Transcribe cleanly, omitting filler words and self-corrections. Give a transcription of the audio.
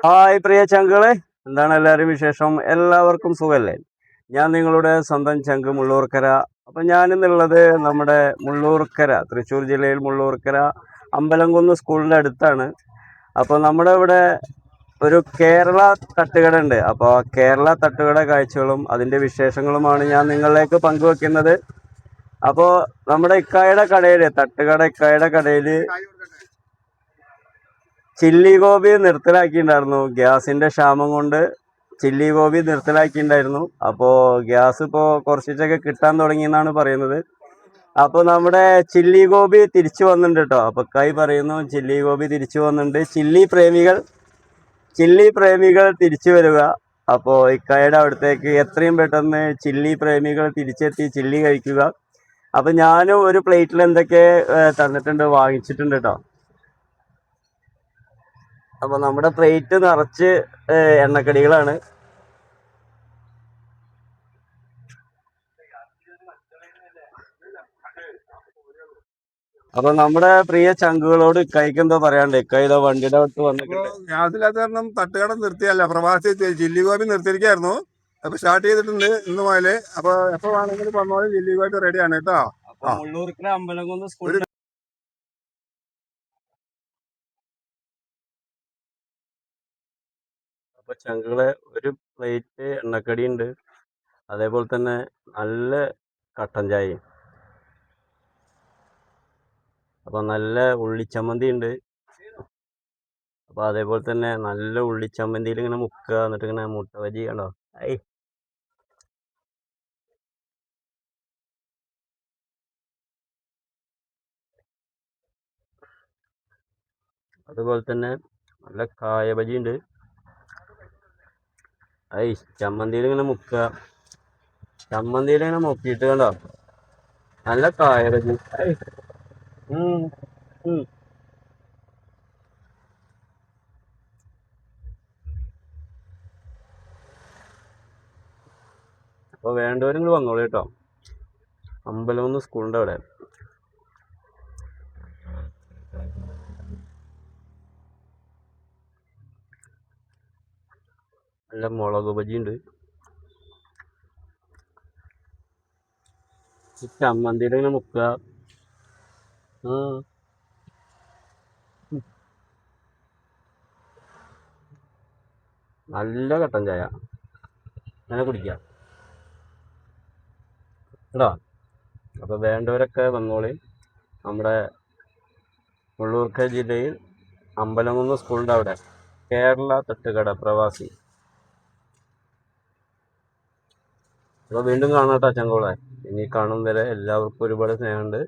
Hi പ്രിയ ചങ്കളെ, എന്താണ് എല്ലാവരും വിശേഷം? എല്ലാവർക്കും സുഖല്ലേ? ഞാൻ നിങ്ങളുടെ സ്വന്തം ചങ്ക് മുള്ളൂർക്കര. അപ്പം ഞാനിന്നുള്ളത് നമ്മുടെ മുള്ളൂർക്കര, തൃശ്ശൂർ ജില്ലയിൽ മുള്ളൂർക്കര അമ്പലംകുന്ന് സ്കൂളിൻ്റെ അടുത്താണ്. അപ്പോൾ നമ്മുടെ ഇവിടെ ഒരു കേരള തട്ടുകട ഉണ്ട്. അപ്പോൾ കേരള തട്ടുകട കാഴ്ചകളും അതിൻ്റെ വിശേഷങ്ങളുമാണ് ഞാൻ നിങ്ങളിലേക്ക് പങ്കുവെക്കുന്നത്. അപ്പോൾ നമ്മുടെ ഇക്കായുടെ കടയിൽ, തട്ടുകട ഇക്കായുടെ കടയിൽ ചില്ലി ഗോപി നിർത്തലാക്കിയിട്ടുണ്ടായിരുന്നു. ഗ്യാസിന്റെ ക്ഷാമം കൊണ്ട് ചില്ലി ഗോപി നിർത്തലാക്കിയിട്ടുണ്ടായിരുന്നു. അപ്പോൾ ഗ്യാസ് ഇപ്പോൾ കുറച്ചൊക്കെ കിട്ടാൻ തുടങ്ങിയെന്നാണ് പറയുന്നത്. അപ്പോൾ നമ്മുടെ ചില്ലി ഗോപി തിരിച്ചു വന്നിട്ടുണ്ട് കേട്ടോ. അപ്പോൾ കൈ പറയുന്നു ചില്ലി ഗോപി തിരിച്ചു വന്നിട്ടുണ്ട്. ചില്ലി പ്രേമികൾ തിരിച്ചു വരിക. അപ്പോൾ ഇക്കായുടെ അവിടത്തേക്ക് എത്രയും പെട്ടെന്ന് ചില്ലി പ്രേമികൾ തിരിച്ചെത്തി ചില്ലി കഴിക്കുക. അപ്പം ഞാനും ഒരു പ്ലേറ്റിൽ എന്തൊക്കെ തന്നിട്ടുണ്ട്, വാങ്ങിച്ചിട്ടുണ്ട് കേട്ടോ. അപ്പോൾ നമ്മുടെ പ്ലേറ്റ് നിറച്ച് എണ്ണക്കടികളാണ്. അപ്പൊ നമ്മുടെ പ്രിയ ചങ്കുകളോട് ഇക്കായിക്ക് എന്തോ പറയാണ്ട്? ഇക്കായിതോ വണ്ടിയുടെ അടുത്ത് വന്നിട്ടുണ്ട്. ഗ്യാസില്ലാത്ത കാരണം തട്ടുകട നിർത്തിയല്ല, പ്രവാസി ചില്ലി ഗോപി നിർത്തിയിരിക്കായിരുന്നു. അപ്പൊ സ്റ്റാർട്ട് ചെയ്തിട്ടുണ്ട് ഇന്ന് മുതല്. അപ്പൊ എപ്പോ വേണമെങ്കിലും പറഞ്ഞാലും ചില്ലി ഗോപി റെഡിയാണ് കേട്ടോ. മുള്ളൂർക്കര അമ്പലംകുന്ന് സ്കൂളിൽ അപ്പൊ ചങ്കുകളെ ഒരു പ്ലേറ്റ് എണ്ണക്കടി ഉണ്ട്, അതേപോലെ തന്നെ നല്ല കട്ടൻ ചായയും. അപ്പൊ നല്ല ഉള്ളിച്ചമ്മന്തി ഉണ്ട്. അപ്പൊ അതേപോലെ തന്നെ നല്ല ഉള്ളിച്ചമ്മന്തിയിൽ ഇങ്ങനെ മുക്കുക, എന്നിട്ട് ഇങ്ങനെ മുട്ട ബജി കണ്ടോ. ഐ അതുപോലെ തന്നെ നല്ല കായ ബജി ഉണ്ട്. ഐ ചമ്മന്തിയിൽ ഇങ്ങനെ മുക്കുക, ചമ്മന്തിയിൽ ഇങ്ങനെ മുക്കിയിട്ട് കണ്ടോ നല്ല കായ ബജി. ഐ അപ്പോൾ വേണ്ടവരും നിങ്ങൾ വന്നോളൂ കേട്ടോ. അമ്പലമൊന്ന് സ്കൂളിൻ്റെ അവിടെ. നല്ല മുളക് ബജി ഉണ്ട്. ചമ്മന്തിയിൽ ഇങ്ങനെ മുക്കുക. നല്ല കട്ടൻ ചായ അങ്ങനെ കുടിക്കാം കേട്ടോ. അപ്പോൾ വേണ്ടവരൊക്കെ വന്നോളി. നമ്മുടെ മുള്ളൂർക്കര ജില്ലയിൽ അമ്പലംകുന്ന് സ്കൂളിൻ്റെ അവിടെ കേരള തട്ടുകട പ്രവാസി. അപ്പോൾ വീണ്ടും കാണാട്ടോ ചങ്കോളെ. ഇനി കാണും വരെ എല്ലാവർക്കും ഒരുപാട് സ്നേഹമുണ്ട്.